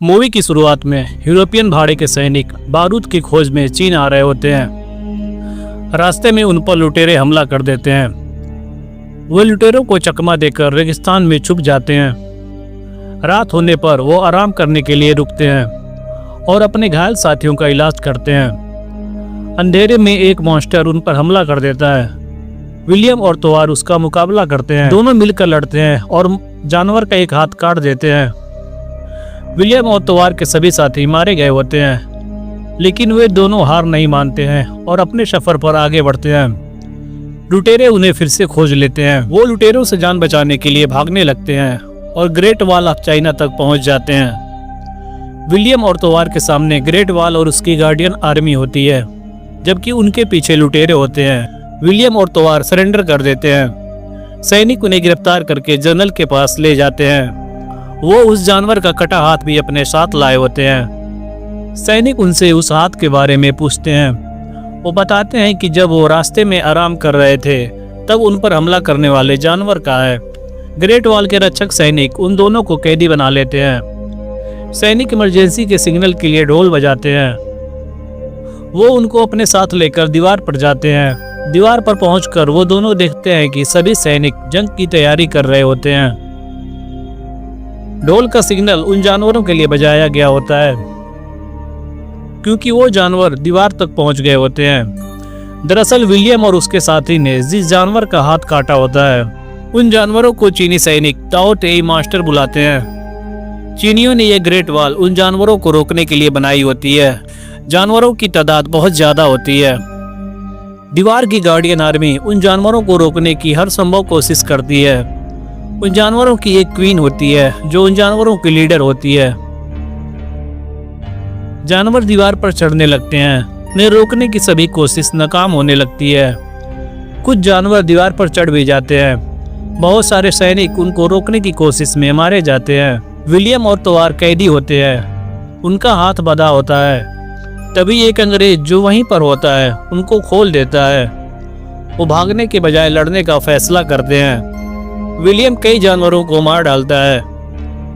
Movie की शुरुआत में यूरोपियन भाड़े के सैनिक बारूद की खोज में चीन आ रहे होते हैं। रास्ते में उन पर लुटेरे हमला कर देते हैं। वे लुटेरों को चकमा देकर रेगिस्तान में छुप जाते हैं। रात होने पर वो आराम करने के लिए रुकते हैं और अपने घायल साथियों का इलाज करते हैं। अंधेरे में एक मॉन्स्टर उन पर हमला कर देता है। विलियम और तोवार उसका मुकाबला करते हैं। दोनों मिलकर लड़ते हैं और जानवर का एक हाथ काट देते हैं। विलियम और तोवार के सभी साथी मारे गए होते हैं, लेकिन वे दोनों हार नहीं मानते हैं और अपने सफर पर आगे बढ़ते हैं। लुटेरे उन्हें फिर से खोज लेते हैं। वो लुटेरों से जान बचाने के लिए भागने लगते हैं और ग्रेट वॉल ऑफ चाइना तक पहुंच जाते हैं। विलियम और तोवार के सामने ग्रेट वॉल और उसकी गार्डियन आर्मी होती है, जबकि उनके पीछे लुटेरे होते हैं। विलियम और तोवार सरेंडर कर देते हैं। सैनिक उन्हें गिरफ्तार करके जनरल के पास ले जाते हैं। वो उस जानवर का कटा हाथ भी अपने साथ लाए होते हैं। सैनिक उनसे उस हाथ के बारे में पूछते हैं। वो बताते हैं कि जब वो रास्ते में आराम कर रहे थे तब उन पर हमला करने वाले जानवर का है। ग्रेट वॉल के रक्षक सैनिक उन दोनों को कैदी बना लेते हैं। सैनिक इमरजेंसी के सिग्नल के लिए ढोल बजाते हैं। वो उनको अपने साथ लेकर दीवार पर जाते हैं। दीवार पर पहुंचकर वो दोनों देखते हैं कि सभी सैनिक जंग की तैयारी कर रहे होते हैं। ढोल का सिग्नल उन जानवरों के लिए बजाया गया होता है, क्योंकि वो जानवर दीवार तक पहुंच गए होते हैं। दरअसल विलियम और उसके साथी ने जिस जानवर का हाथ काटा होता है, उन जानवरों को चीनी सैनिक ताओ तेई मास्टर बुलाते हैं। चीनियों ने यह ग्रेट वॉल उन जानवरों को रोकने के लिए बनाई होती है। जानवरों की तादाद बहुत ज्यादा होती है। दीवार की गार्डियन आर्मी उन जानवरों को रोकने की हर संभव कोशिश करती है। उन जानवरों की एक क्वीन होती है जो उन जानवरों की लीडर होती है। जानवर दीवार पर चढ़ने लगते हैं। उन्हें रोकने की सभी कोशिश नाकाम होने लगती है। कुछ जानवर दीवार पर चढ़ भी जाते हैं। बहुत सारे सैनिक उनको रोकने की कोशिश में मारे जाते हैं। विलियम और तोवार कैदी होते हैं। उनका हाथ बंधा होता है। तभी एक अंग्रेज जो वहीं पर होता है उनको खोल देता है। वो भागने के बजाय लड़ने का फैसला करते हैं। विलियम कई जानवरों को मार डालता है।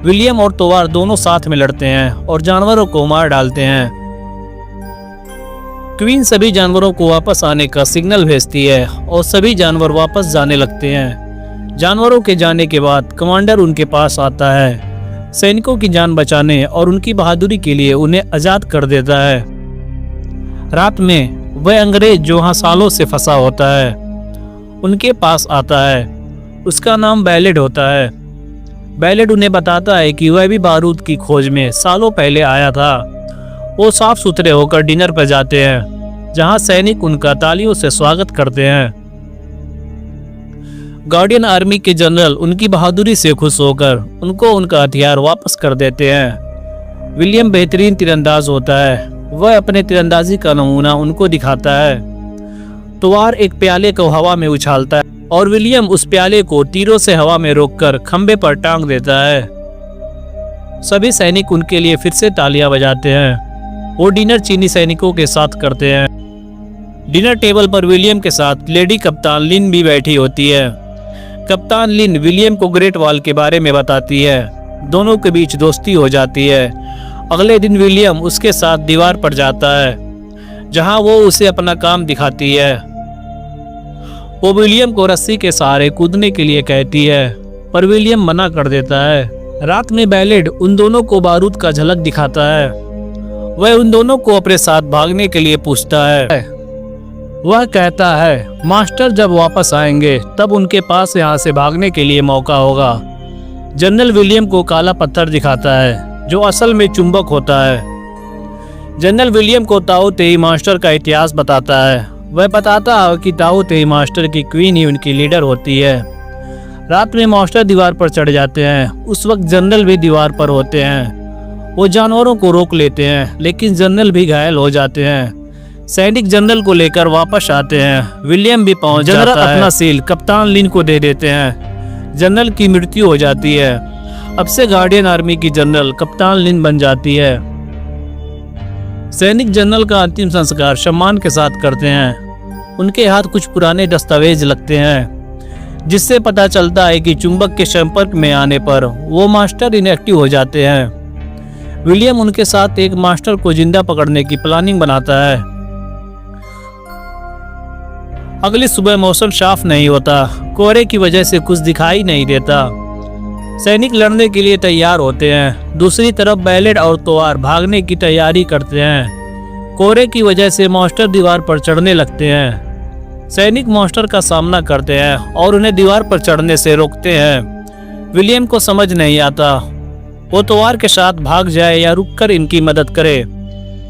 विलियम और तोवार दोनों साथ में लड़ते हैं और जानवरों को मार डालते हैं। क्वीन सभी जानवरों को वापस आने का सिग्नल भेजती है और सभी जानवर वापस जाने लगते हैं। जानवरों के जाने के बाद कमांडर उनके पास आता है। सैनिकों की जान बचाने और उनकी बहादुरी के लिए उन्हें आजाद कर देता है। रात में वह अंग्रेज जो वहां सालों से फंसा होता है उनके पास आता है। उसका नाम बैलेड होता है। बैलेड उन्हें बताता है कि वह भी बारूद की खोज में सालों पहले आया था। वो साफ सुथरे होकर डिनर पर जाते हैं, जहां सैनिक उनका तालियों से स्वागत करते हैं। गार्डियन आर्मी के जनरल उनकी बहादुरी से खुश होकर उनको उनका हथियार वापस कर देते हैं। विलियम बेहतरीन तीरंदाज होता है। वह अपने तीरंदाजी का नमूना उनको दिखाता है। तोवार एक प्याले को हवा में उछालता है और विलियम उस प्याले को तीरों से हवा में रोककर खंबे पर टांग देता है। सभी सैनिक उनके लिए फिर से तालियां बजाते हैं। वो डिनर चीनी सैनिकों के साथ करते हैं। डिनर टेबल पर विलियम के साथ लेडी कप्तान लिन भी बैठी होती है। कप्तान लिन विलियम को ग्रेट वॉल के बारे में बताती है। दोनों के बीच दोस्ती हो जाती है। अगले दिन विलियम उसके साथ दीवार पर जाता है, जहां वो उसे अपना काम दिखाती है। वो विलियम को रस्सी के सहारे कूदने के लिए कहती है, पर विलियम मना कर देता है। रात में बैलेड उन दोनों को बारूद का झलक दिखाता है। वह उन दोनों को अपने साथ भागने के लिए पूछता है। वह कहता है मास्टर जब वापस आएंगे तब उनके पास यहाँ से भागने के लिए मौका होगा। जनरल विलियम को काला पत्थर दिखाता है जो असल में चुंबक होता है। जनरल विलियम को ताओ तेई मास्टर का इतिहास बताता है। वह बताता है कि ताओ तेई मास्टर की क्वीन ही उनकी लीडर होती है। रात में मास्टर दीवार पर चढ़ जाते हैं। उस वक्त जनरल भी दीवार पर होते हैं। वो जानवरों को रोक लेते हैं, लेकिन जनरल भी घायल हो जाते हैं। सैनिक जनरल को लेकर वापस आते हैं। विलियम भी पहुंच जाता है। जनरल अपना सील कप्तान लिन को दे देते हैं। जनरल की मृत्यु हो जाती है। अब से गार्डियन आर्मी की जनरल कप्तान लिन बन जाती है। सैनिक जनरल का अंतिम संस्कार सम्मान के साथ करते हैं। उनके हाथ कुछ पुराने दस्तावेज लगते हैं, जिससे पता चलता है कि चुंबक के संपर्क में आने पर वो मास्टर इनएक्टिव हो जाते हैं। विलियम उनके साथ एक मास्टर को जिंदा पकड़ने की प्लानिंग बनाता है। अगली सुबह मौसम साफ नहीं होता, कोहरे की वजह से कुछ दिखाई नहीं देता। सैनिक लड़ने के लिए तैयार होते हैं। दूसरी तरफ बैलेट और तोवार भागने की तैयारी करते हैं। कोहरे की वजह से मॉन्स्टर दीवार पर चढ़ने लगते हैं। सैनिक मॉन्स्टर का सामना करते हैं और उन्हें दीवार पर चढ़ने से रोकते हैं। विलियम को समझ नहीं आता वो तोवार के साथ भाग जाए या रुककर इनकी मदद करे।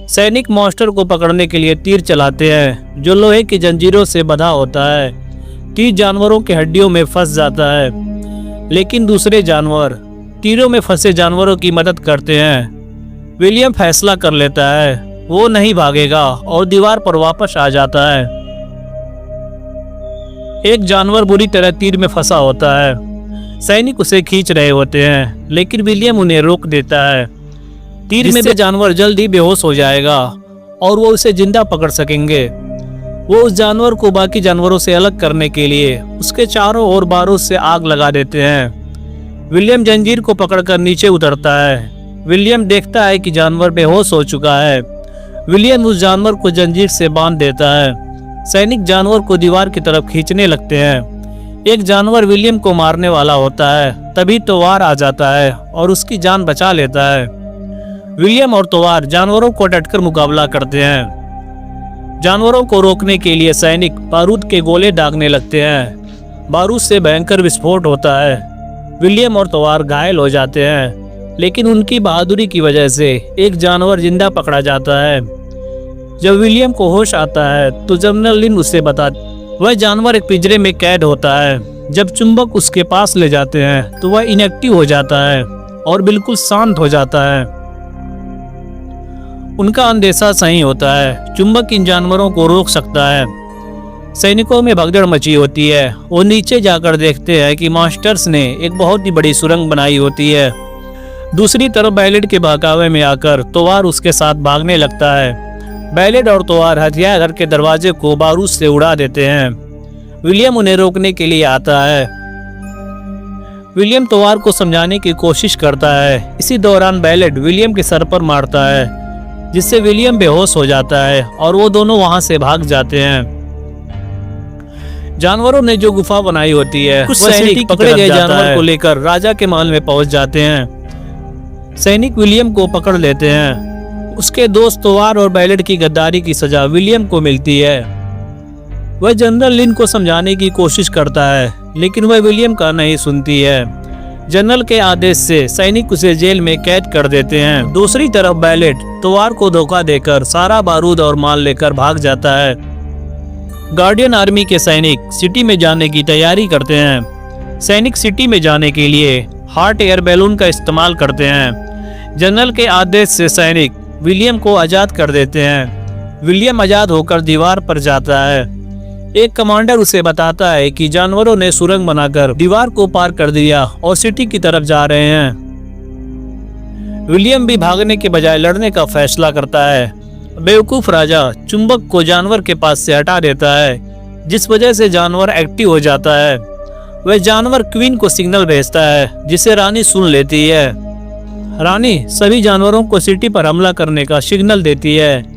सैनिक मॉन्स्टर को पकड़ने के लिए तीर चलाते हैं जो लोहे की जंजीरों से बंधा होता है। तीर जानवरों के हड्डियों में फंस जाता है, लेकिन दूसरे जानवर तीरों में फंसे जानवरों की मदद करते हैं। विलियम फैसला कर लेता है वो नहीं भागेगा और दीवार पर वापस आ जाता है। एक जानवर बुरी तरह तीर में फंसा होता है। सैनिक उसे खींच रहे होते हैं, लेकिन विलियम उन्हें रोक देता है। तीर में जानवर जल्दी बेहोश हो जाएगा और वो उसे जिंदा पकड़ सकेंगे। वो उस जानवर को बाकी जानवरों से अलग करने के लिए उसके चारों ओर बारूद से आग लगा देते हैं। विलियम जंजीर को पकड़कर नीचे उतरता है। विलियम देखता है कि जानवर बेहोश हो चुका है। विलियम उस जानवर को जंजीर से बांध देता है। सैनिक जानवर को दीवार की तरफ खींचने लगते हैं। एक जानवर विलियम को मारने वाला होता है, तभी तोवार आ जाता है और उसकी जान बचा लेता है। विलियम और तोवार जानवरों को डटकर मुकाबला करते हैं। जानवरों को रोकने के लिए सैनिक बारूद के गोले दागने लगते हैं। बारूद से भयंकर विस्फोट होता है। विलियम और तोवार घायल हो जाते हैं, लेकिन उनकी बहादुरी की वजह से एक जानवर जिंदा पकड़ा जाता है। जब विलियम को होश आता है तो जनरल लिन उसे बताती वह जानवर एक पिंजरे में कैद होता है। जब चुंबक उसके पास ले जाते हैं तो वह इनएक्टिव हो जाता है और बिल्कुल शांत हो जाता है। उनका अंदेशा सही होता है, चुंबक इन जानवरों को रोक सकता है। सैनिकों में भगदड़ मची होती है। वो नीचे जाकर देखते हैं कि मास्टर्स ने एक बहुत ही बड़ी सुरंग बनाई होती है। दूसरी तरफ बैलेट के बहकावे में आकर तोवार उसके साथ भागने लगता है। बैलेट और तोवार हथियार घर के दरवाजे को बारूद से उड़ा देते हैं। विलियम उन्हें रोकने के लिए आता है। विलियम तोवार को समझाने की कोशिश करता है। इसी दौरान बैलेट विलियम के सर पर मारता है, जिससे विलियम बेहोश हो जाता है और वो दोनों वहां से भाग जाते हैं। जानवरों ने जो गुफा बनाई होती है, कुछ सैनिक पकड़े गए जानवर को लेकर राजा के महल में पहुंच जाते हैं। सैनिक विलियम को पकड़ लेते हैं। उसके दोस्त तोवार और बैलेट की गद्दारी की सजा विलियम को मिलती है। वह जनरल लिन को समझाने की कोशिश करता है, लेकिन वह विलियम का नहीं सुनती है। जनरल के आदेश से सैनिक उसे जेल में कैद कर देते हैं। दूसरी तरफ बैलेट तोवार को धोखा देकर सारा बारूद और माल लेकर भाग जाता है। गार्डियन आर्मी के सैनिक सिटी में जाने की तैयारी करते हैं। सैनिक सिटी में जाने के लिए हॉट एयर बैलून का इस्तेमाल करते हैं। जनरल के आदेश से सैनिक विलियम को आज़ाद कर देते हैं। विलियम आज़ाद होकर दीवार पर जाता है। एक कमांडर उसे बताता है कि जानवरों ने सुरंग बनाकर दीवार को पार कर दिया और सिटी की तरफ जा रहे हैं। विलियम भी भागने के बजाय लड़ने का फैसला करता है। बेवकूफ राजा चुंबक को जानवर के पास से हटा देता है, जिस वजह से जानवर एक्टिव हो जाता है। वह जानवर क्वीन को सिग्नल भेजता है, जिसे रानी सुन लेती है। रानी सभी जानवरों को सिटी पर हमला करने का सिग्नल देती है।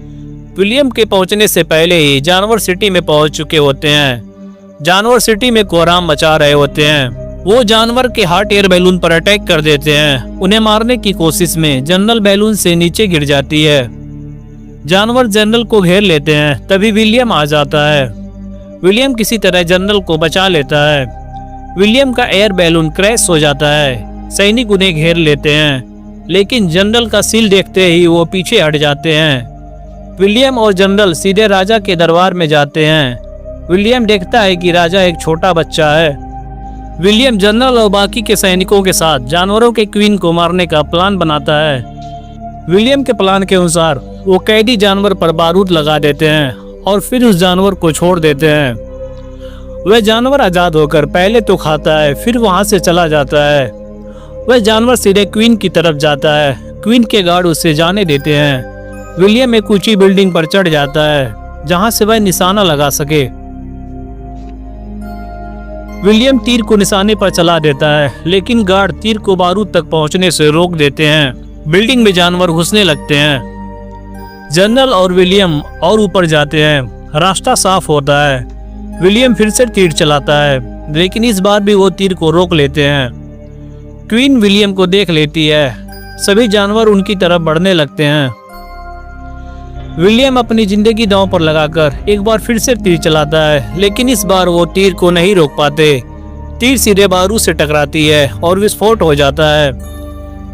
विलियम के पहुंचने से पहले ही जानवर सिटी में पहुंच चुके होते हैं। जानवर सिटी में कोहराम मचा रहे होते हैं। वो जानवर के हॉट एयर बैलून पर अटैक कर देते हैं। उन्हें मारने की कोशिश में जनरल बैलून से नीचे गिर जाती है। जानवर जनरल को घेर लेते हैं, तभी विलियम आ जाता है। विलियम किसी तरह जनरल को बचा लेता है। विलियम का एयर बैलून क्रैश हो जाता है। सैनिक उन्हें घेर लेते हैं, लेकिन जनरल का सील देखते ही वो पीछे हट जाते हैं। विलियम और जनरल सीधे राजा के दरबार में जाते हैं। विलियम देखता है कि राजा एक छोटा बच्चा है। विलियम जनरल और बाकी के सैनिकों के साथ जानवरों के क्वीन को मारने का प्लान बनाता है। विलियम के प्लान के अनुसार वो कैदी जानवर पर बारूद लगा देते हैं और फिर उस जानवर को छोड़ देते हैं। वह जानवर आजाद होकर पहले तो खाता है, फिर वहां से चला जाता है। वह जानवर सीधे क्वीन की तरफ जाता है। क्वीन के गार्ड उसे जाने देते हैं। विलियम एक ऊंची बिल्डिंग पर चढ़ जाता है, जहां से वह निशाना लगा सके। विलियम तीर को निशाने पर चला देता है, लेकिन गार्ड तीर को बारूद तक पहुंचने से रोक देते हैं। बिल्डिंग में जानवर घुसने लगते हैं। जनरल और विलियम और ऊपर जाते हैं। रास्ता साफ होता है। विलियम फिर से तीर चलाता है, लेकिन इस बार भी वो तीर को रोक लेते हैं। क्वीन विलियम को देख लेती है। सभी जानवर उनकी तरफ बढ़ने लगते हैं। विलियम अपनी जिंदगी दांव पर लगाकर एक बार फिर से तीर चलाता है, लेकिन इस बार वो तीर को नहीं रोक पाते। तीर सीधे बारूद से टकराती है और विस्फोट हो जाता है।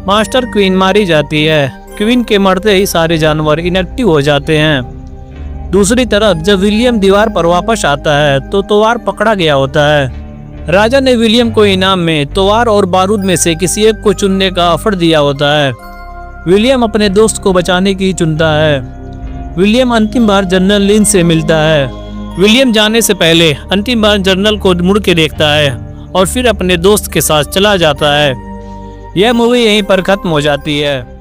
मास्टर क्वीन मारी जाती है। क्वीन के मरते ही सारे जानवर इनएक्टिव हो जाते हैं। दूसरी तरफ जब विलियम दीवार पर वापस आता है तो तलवार पकड़ा गया होता है। राजा ने विलियम को इनाम में तलवार और बारूद में से किसी एक को चुनने का ऑफर दिया होता है। विलियम अपने दोस्त को बचाने की चुनता है। विलियम अंतिम बार जनरल लिन से मिलता है। विलियम जाने से पहले अंतिम बार जनरल को मुड़ के देखता है और फिर अपने दोस्त के साथ चला जाता है। यह मूवी यहीं पर खत्म हो जाती है।